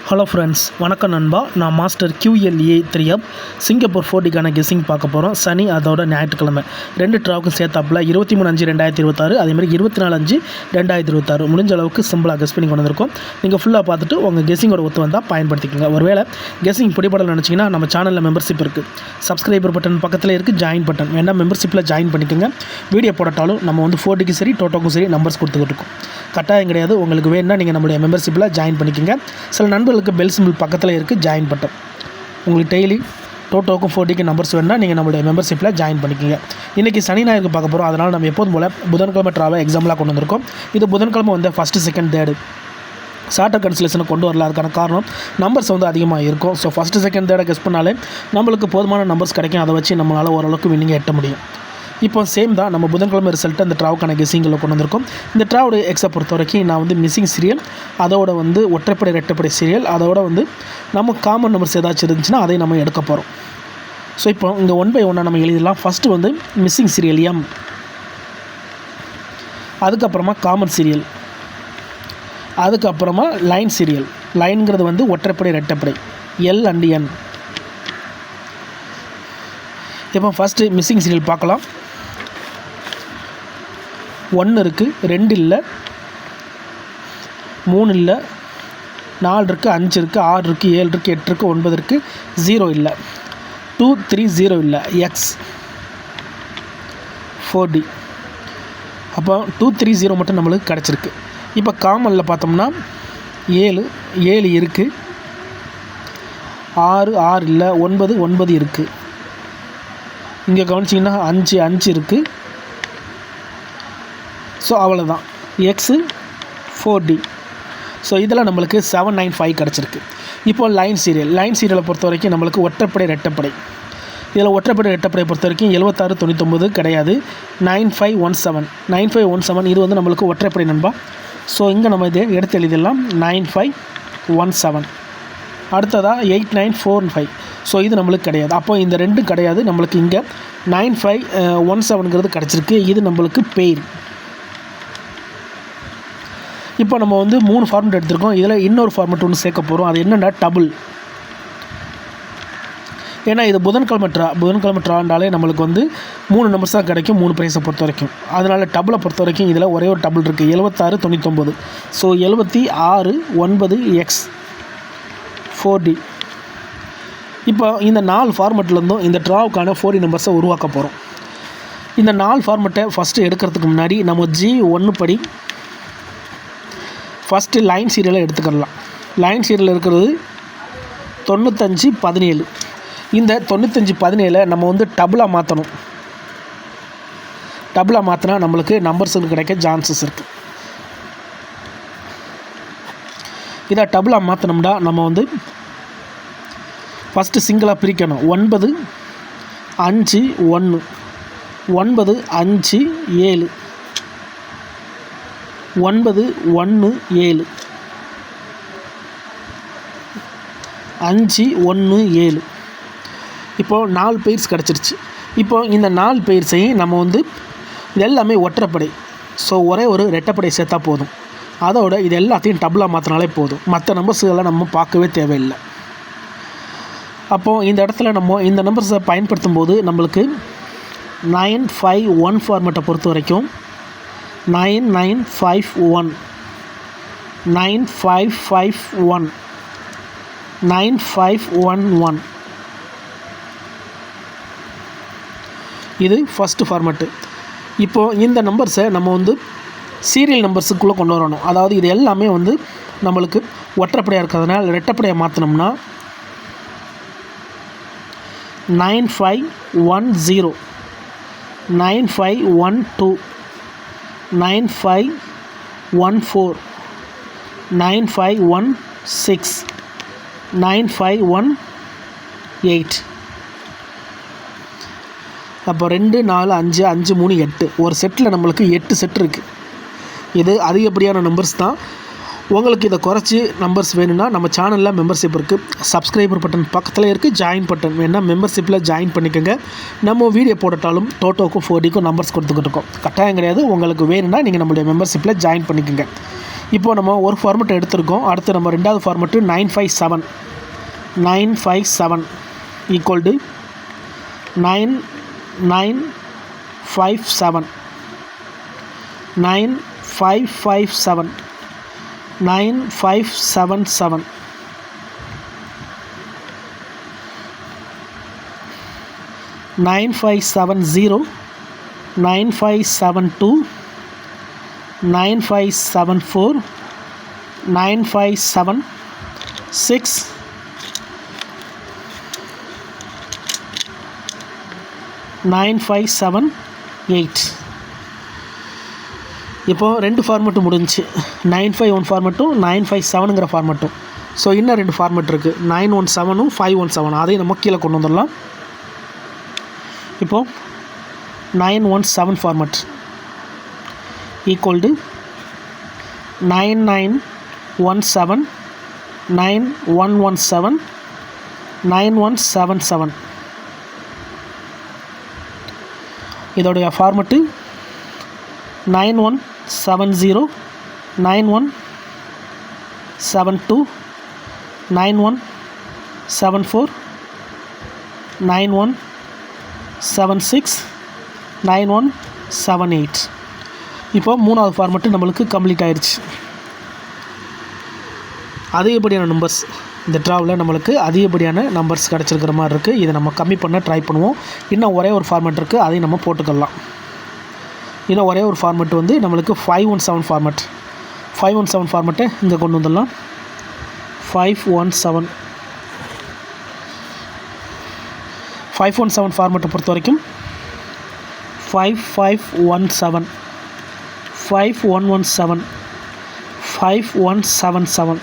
Hello friends, வணக்கம் நண்பா. நான் மாஸ்டர் QLA 3 சிங்கப்பூர் 4Dக்கான கெஸ்ஸிங் பார்க்க போகிறோம். சனி அதோட ஞாயிற்றுக்கிழமை 2 ட்ராவுக்கும் சேர்த்தாப்பில் 23/5/2026 அதேமாதிரி 24/5/2026 முடிஞ்ச அளவுக்கு சிம்பிளாக கெஸ் பண்ணி கொண்டு வந்திருக்கோம். நீங்கள் ஃபுல்லாக பார்த்துட்டு உங்கள் கெஸ்ஸிங்கோட ஒத்து வந்தால் பயன்படுத்திக்கோங்க. ஒருவேளை கெஸ்ஸிங் பிடிபடல் நினச்சிங்கன்னா நம்ம சேனலில் மெம்பர்ஷிப் இருக்குது. சப்ஸ்கிரைபர் பட்டன் பக்கத்தில் இருக்குது, ஜாயின் பட்டன் வேணால் மெம்பர்ஷிப்பில் ஜாயின் பண்ணிக்கோங்க. வீடியோ போட்டாலும் நம்ம வந்து 4Dக்கு சரி டோட்டோக்கும் சரி நம்பர்ஸ் கொடுத்துக்கிட்டு இருக்கோம். கட்டாயம் கிடையாது. உங்களுக்கு வேணும்னா நீங்கள் நம்மளுடைய மெம்பர்ஷிப்பில் ஜாயின் பண்ணிக்கோங்க. சில நண்பர்களுக்கு பெல் சிம்பிள் பக்கத்தில் இருக்குது, ஜாயின் பட்டன். உங்களுக்கு டெய்லி டோட்டோக்கும் 4Dக்கு நம்பர்ஸ் வேணும்னா நீங்கள் நம்மளுடைய மெம்பர்ஷிப்பில் ஜாயின் பண்ணிக்கோங்க. இன்றைக்கி சனி ஞாயிறு பார்க்க போகிறோம். அதனால் நம்ம எப்போதும் போல் புதன்கிழமை ட்ராவை எக்ஸாம்பிளாக கொண்டு வந்திருக்கோம். இது புதன்கிழமை வந்து ஃபஸ்ட்டு, செகண்ட், தேர்டு ஷார்ட்டர் கன்சலேஷனை கொண்டு வரல. அதுக்கான காரணம் நம்பர்ஸ் வந்து அதிகமாக இருக்கும். ஸோ ஃபஸ்ட்டு, செகண்ட், தேர்டை கெஸ் பண்ணாலே நம்மளுக்கு போதுமான நம்பர்ஸ் கிடைக்கும். அதை வச்சு நம்மளால் ஓரளவுக்கு வின்னிங்கை எட்ட முடியும். இப்போ சேம் தான் நம்ம புதன்கிழமை ரிசல்ட்டு அந்த ட்ராவுக்கான கெஸ்ஸிங்கில் கொண்டு வந்திருக்கோம். இந்த ட்ராவோட எக்ஸை பொறுத்த வரைக்கும் நான் வந்து மிஸ்ஸிங் சீரியல், அதோட வந்து ஒற்றைப்படை ரெட்டைப்படை சீரியல், அதோட வந்து நம்ம காமன் நம்பர்ஸ் ஏதாச்சும் இருந்துச்சுன்னா அதை நம்ம எடுக்க போகிறோம். ஸோ இப்போ இங்கே 1 by 1 நம்ம எழுதிடலாம். ஃபஸ்ட்டு வந்து மிஸ்ஸிங் சீரியல் M, அதுக்கப்புறமா காமன் சீரியல், அதுக்கப்புறமா லைன் சீரியல். லைனுங்கிறது வந்து ஒற்றைப்படை ரெட்டைப்படை L and N. இப்போ ஃபஸ்ட்டு மிஸ்ஸிங் சீரியல் பார்க்கலாம். 1 இருக்குது, 2 இல்லை, 3 இல்லை, 4 இருக்குது, 5 இருக்குது, 6 இருக்குது, 7 இருக்குது, 8 இருக்குது, 9 இருக்குது, 0 இல்லை, 2 3 0 இல்லை, X 4D. அப்போ 2 3 0 மட்டும் நம்மளுக்கு கிடச்சிருக்கு. இப்போ காமனில் பார்த்தோம்னா 7 இருக்குது, 6 இல்லை, 9 இருக்குது. இங்கே கவனிச்சிங்கன்னா 5 இருக்குது. ஸோ அவ்வளோதான், எக்ஸு 4D. ஸோ இதெல்லாம் நம்மளுக்கு 7 9 5 கிடச்சிருக்கு. இப்போ லைன் சீரியலை பொறுத்த வரைக்கும் நம்மளுக்கு ஒற்றைப்படை ரெட்டைப்படை. இதில் ஒற்றைப்படை ரெட்டைப்படை பொறுத்த வரைக்கும் 76 99 கிடையாது, 9517 இது வந்து நம்மளுக்கு ஒற்றைப்படை நண்பா. ஸோ இங்கே நம்ம இதை எடுத்து எழுதிடலாம், 9517. அடுத்ததாக 8945. ஸோ இது நம்மளுக்கு கிடையாது. அப்போ இந்த 2 கிடையாது. நம்மளுக்கு இங்கே 9517ங்கிறது கிடச்சிருக்கு. இது நம்மளுக்கு பெயர். இப்போ நம்ம வந்து 3 ஃபார்மெட் எடுத்திருக்கோம். இதில் இன்னொரு ஃபார்மெட் ஒன்று சேர்க்க போகிறோம். அது என்னென்னா டபுள். ஏன்னா இது புதன்கிழமை ட்ராண்டாலே நம்மளுக்கு வந்து 3 நம்பர்ஸ் தான் கிடைக்கும், 3 ப்ரைஸை பொறுத்த வரைக்கும். அதனால் டபுளை பொறுத்த வரைக்கும் இதில் ஒரே ஒரு டபுள் இருக்குது, 76 99. So 76 9 X 4D. இப்போ இந்த 4 ஃபார்மெட்லேருந்தும் இந்த ட்ராவுக்கான 4D நம்பர்ஸை உருவாக்க போகிறோம். இந்த 4 ஃபார்மெட்டை ஃபஸ்ட்டு எடுக்கிறதுக்கு முன்னாடி நம்ம G1 படி ஃபஸ்ட்டு லைன் சீரியலை எடுத்துக்கலாம். லைன் சீரியல் இருக்கிறது 95 17. இந்த 95 17 நம்ம வந்து டபுளாக மாற்றணும். டபுளாக மாற்றினா நம்மளுக்கு நம்பர்ஸுக்கு கிடைக்க சான்சஸ் இருக்குது. இதை டபுளாக மாற்றினோம்னா நம்ம வந்து ஃபஸ்ட்டு சிங்கிளாக பிரிக்கணும். 9 5 1 9 5 7 9 1 7 5 1 7. இப்போது 4 பெயர்ஸ் கிடச்சிருச்சு. இப்போ இந்த 4 பெயர்ஸையும் நம்ம வந்து எல்லாமே ஒற்றைப்படை. ஸோ ஒரே ஒரு ரெட்டைப்படை சேர்த்தா போதும். அதோட இது எல்லாத்தையும் டபுளாக மாற்றினாலே போதும். மற்ற நம்பர்ஸ்களை நம்ம பார்க்கவே தேவையில்லை. அப்போது இந்த இடத்துல நம்ம இந்த நம்பர்ஸை பயன்படுத்தும் போது நம்மளுக்கு 951 ஃபார்மெட்டை பொறுத்த வரைக்கும் 9951 9551 9511 இது ஃபஸ்ட்டு ஃபார்மெட்டு. இப்போது இந்த நம்பர்ஸை நம்ம வந்து சீரியல் நம்பர்ஸுக்குள்ளே கொண்டு வரணும். அதாவது இது எல்லாமே வந்து நம்மளுக்கு ஒற்றைப்படையாக இருக்கிறதுனால ரெட்டைப்படையாக மாற்றினோம்னா 9510 9512 9514 9516 9518. அப்போ 2 4 5 5 3 8 ஒரு செட்டில் நம்மளுக்கு 8 செட் இருக்குது. இது அதிகப்படியான நம்பர்ஸ் தான். உங்களுக்கு இதை குறைச்சி நம்பர்ஸ் வேணும்னா நம்ம சேனலில் மெம்பர்ஷிப் இருக்குது. சப்ஸ்கிரைபர் பட்டன் பக்கத்தில் இருக்குது, ஜாயின் பட்டன் வேணால் மெம்பர்ஷிப்பில் ஜாயின் பண்ணிக்கோங்க. நம்ம வீடியோ போட்டாலும் டோட்டோக்கும் 4Dக்கும் நம்பர்ஸ் கொடுத்துக்கிட்டு இருக்கோம். கட்டாயம் கிடையாது. உங்களுக்கு வேணும்னா நீங்கள் நம்மளுடைய மெம்பர்ஷிப்பில் ஜாயின் பண்ணிக்கோங்க. இப்போது நம்ம ஒரு ஃபார்மெட் எடுத்திருக்கோம். அடுத்து நம்ம ரெண்டாவது ஃபார்மெட்டு 957 ஈக்குவல் டு 9957 9557 9577 9570 9572 9574 9576 9578. இப்போது ரெண்டு ஃபார்மெட்டும் முடிஞ்சிச்சு. 951 ஃபார்மெட்டும் 957ங்கிற ஃபார்மெட்டும். ஸோ இன்னும் ரெண்டு ஃபார்மெட் இருக்குது, 917ம் 517. அதையும் நம்ம கீழே கொண்டு வந்துடலாம். இப்போது 917 ஃபார்மெட் ஈக்குவல் டு 9917 9117 9177. இதோடைய ஃபார்மெட்டு 9170 9172 9174 9176 9178. இப்போ மூணாவது ஃபார்மெட்டு நம்மளுக்கு கம்ப்ளீட் ஆயிடுச்சு. அதிகப்படியான நம்பர்ஸ் இந்த ட்ராவில் நம்மளுக்கு அதிகப்படியான நம்பர்ஸ் கிடச்சிருக்கிற மாதிரி இருக்குது. இதை நம்ம கம்மி பண்ண ட்ரை பண்ணுவோம். இன்னும் ஒரே ஒரு ஃபார்மெட் இருக்குது, அதையும் நம்ம போட்டுக்கலாம். இன்னும் ஒரே ஒரு ஃபார்மெட் வந்து நம்மளுக்கு 517 ஃபார்மெட். 517 ஃபார்மெட்டை இங்கே கொண்டு வந்துடலாம். 517 ஃபார்மெட்டை பொறுத்த வரைக்கும் 5517 5117 5177.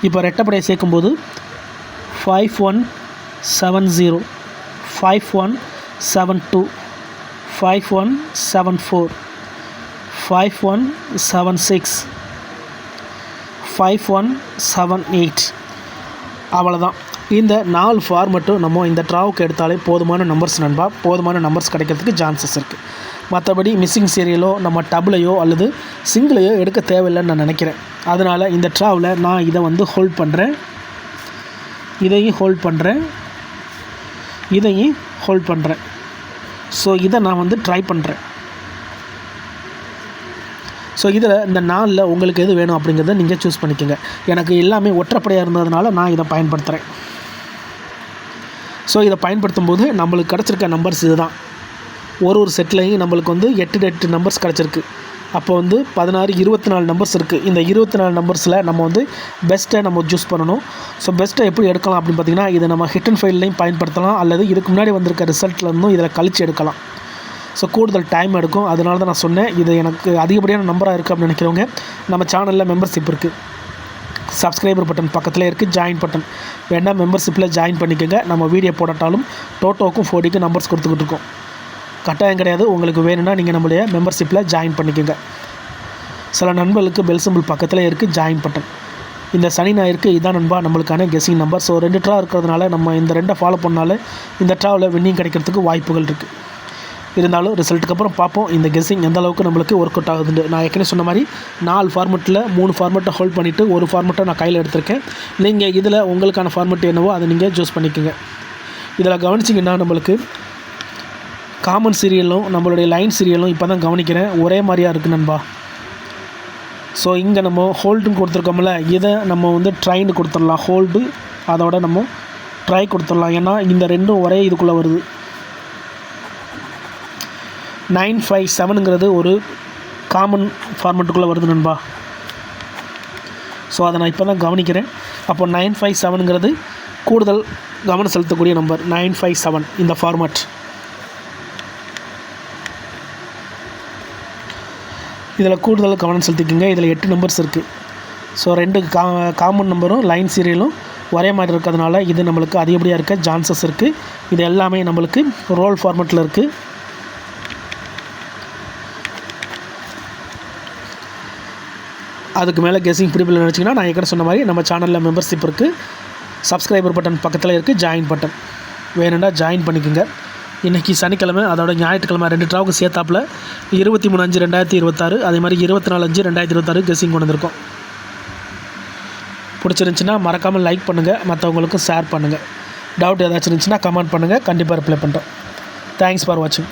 இப்போ ரெட்டப்படையை சேர்க்கும்போது 5170 5172 5174 5176 5178. அவ்வளோதான். இந்த 4 ஃபார்மெட்டும் நம்ம இந்த ட்ராவுக்கு எடுத்தாலே போதுமான நம்பர்ஸ் நண்பா. போதுமான நம்பர்ஸ் கிடைக்கிறதுக்கு சான்சஸ் இருக்குது. மற்றபடி மிஸ்ஸிங் சீரியலோ நம்ம டபுளையோ அல்லது சிங்கிளையோ எடுக்க தேவையில்லைன்னு நான் நினைக்கிறேன். அதனால் இந்த ட்ராவில் நான் இதை வந்து ஹோல்ட் பண்ணுறேன், இதையும் ஹோல்ட் பண்ணுறேன், இதையும் ஹோல்ட் பண்ணுறேன். ஸோ இதை நான் வந்து ட்ரை பண்ணுறேன். ஸோ இதில் இந்த 4ல் உங்களுக்கு எது வேணும் அப்படிங்கிறத நீங்கள் சூஸ் பண்ணிக்கோங்க. எனக்கு எல்லாமே ஒற்றைப்படையாக இருந்ததுனால நான் இதை பயன்படுத்துகிறேன். ஸோ இதை பயன்படுத்தும் போது நம்மளுக்கு கிடச்சிருக்க நம்பர்ஸ் இது தான். ஒரு செட்லேயும் நம்மளுக்கு வந்து 8 நம்பர்ஸ் கிடச்சிருக்கு. அப்போ வந்து 16 24 நம்பர்ஸ் இருக்குது. இந்த 24 நம்பர்ஸில் நம்ம வந்து பெஸ்ட்டை நம்ம சூஸ் பண்ணணும். ஸோ பெஸ்ட்டை எப்படி எடுக்கலாம் அப்படின்னு பார்த்திங்கன்னா, இதை நம்ம ஹிட் அண்ட் ஃபைல்லையும் பயன்படுத்தலாம், அல்லது இதுக்கு முன்னாடி வந்திருக்க ரிசல்ட்லேருந்தும் இதில் கழிச்சு எடுக்கலாம். ஸோ கூடுதல் டைம் எடுக்கும். அதனால தான் நான் சொன்னேன் இது எனக்கு அதிகப்படியான நம்பராக இருக்குது அப்படின்னு நினைக்கிறவங்க நம்ம சேனலில் மெம்பர்ஷிப் இருக்குது. சப்ஸ்கிரைபர் பட்டன் பக்கத்தில் இருக்குது, ஜாயின் பட்டன் வேணால் மெம்பர்ஷிப்பில் ஜாயின் பண்ணிக்கோங்க. நம்ம வீடியோ போடட்டாலும் டோட்டோக்கும் 4Dக்கும் நம்பர்ஸ் கொடுத்துக்கிட்டு இருக்கோம். கட்டாயம் கிடையாது. உங்களுக்கு வேணும்னா நீங்கள் நம்மளுடைய மெம்பர்ஷிப்பில் ஜாயின் பண்ணிக்கோங்க. சில நண்பர்களுக்கு பெல் சிம்பிள் பக்கத்தில் இருக்குது, ஜாயின் பட்டன். இந்த சனி ஞாயிற்கு இதான் நண்பா நம்மளுக்கான கெஸ்ஸிங் நம்பர். ஸோ 2 ட்ரா இருக்கிறதுனால நம்ம இந்த 2 ஃபாலோ பண்ணாலே இந்த ட்ராவில் வின்னிங் கிடைக்கிறதுக்கு வாய்ப்புகள் இருக்குது. இருந்தாலும் ரிசல்ட்டுக்கு அப்புறம் பார்ப்போம் இந்த கெஸ்ஸிங் எந்த அளவுக்கு நம்மளுக்கு ஒர்க் அவுட் ஆகுதுன்னு. நான் ஏற்கனவே சொன்ன மாதிரி 4 ஃபார்மெட்டில் 3 ஃபார்மெட்டை ஹோல்ட் பண்ணிவிட்டு ஒரு ஃபார்மெட்டை நான் கையில் எடுத்திருக்கேன். நீங்கள் இதில் உங்களுக்கான ஃபார்மெட் என்னவோ அதை நீங்கள் சூஸ் பண்ணிக்கோங்க. இதில் கவனிச்சிங்கன்னா நம்மளுக்கு காமன் சீரியலும் நம்மளுடைய லைன் சீரியலும் இப்போ தான் கவனிக்கிறேன் ஒரே மாதிரியாக இருக்குது நண்பா. ஸோ இங்கே நம்ம ஹோல்டுன்னு கொடுத்துருக்கோம்ல, இதை நம்ம வந்து ட்ரைன்னு கொடுத்துடலாம். ஹோல்டு அதோட நம்ம ட்ரை கொடுத்துடலாம். ஏன்னா இந்த ரெண்டும் ஒரே இதுக்குள்ளே வருது. 957ங்கிறது ஒரு காமன் ஃபார்மெட்டுக்குள்ளே வருது நண்பா. ஸோ அதை நான் இப்போ தான் கவனிக்கிறேன். அப்போ 957ங்கிறது கூடுதல் கவனம் செலுத்தக்கூடிய நம்பர். 957 இந்த ஃபார்மெட். இதில் கூடுதல் கவனம் செலுத்திக்கோங்க. இதில் 8 நம்பர்ஸ் இருக்குது. ஸோ 2 காமன் நம்பரும் லைன் சீரியலும் ஒரே மாதிரி இருக்கிறதுனால இது நம்மளுக்கு அதிகப்படியாக இருக்க சான்சஸ் இருக்குது. இது எல்லாமே நம்மளுக்கு ரோல் ஃபார்மெட்டில் இருக்குது. அதுக்கு மேலே கெஸ்ஸிங் பிடிப்பில் நினச்சிங்கன்னா நான் ஏற்கனவே சொன்ன மாதிரி நம்ம சேனலில் மெம்பர்ஷிப் இருக்குது. சப்ஸ்கிரைபர் பட்டன் பக்கத்தில் இருக்குது, ஜாயின் பட்டன் வேணும்னா ஜாயின் பண்ணிக்கோங்க. இன்றைக்கி சனிக்கிழமை அதோட ஞாயிற்றுக்கிழமை 2 ட்ராவுக்கு சேர்த்தாப்பில் 23/5/2026 அதே மாதிரி 24/5/2026 கெஸ்ஸிங் கொண்டு வந்திருக்கோம். பிடிச்சிருந்துச்சின்னா மறக்காமல் லைக் பண்ணுங்கள், மற்றவங்களுக்கும் ஷேர் பண்ணுங்கள். டவுட் ஏதாச்சும் இருந்துச்சுன்னா கமெண்ட் பண்ணுங்கள், கண்டிப்பாக ரிப்ளை பண்ணுறோம். தேங்க்ஸ் ஃபார் வாட்சிங்.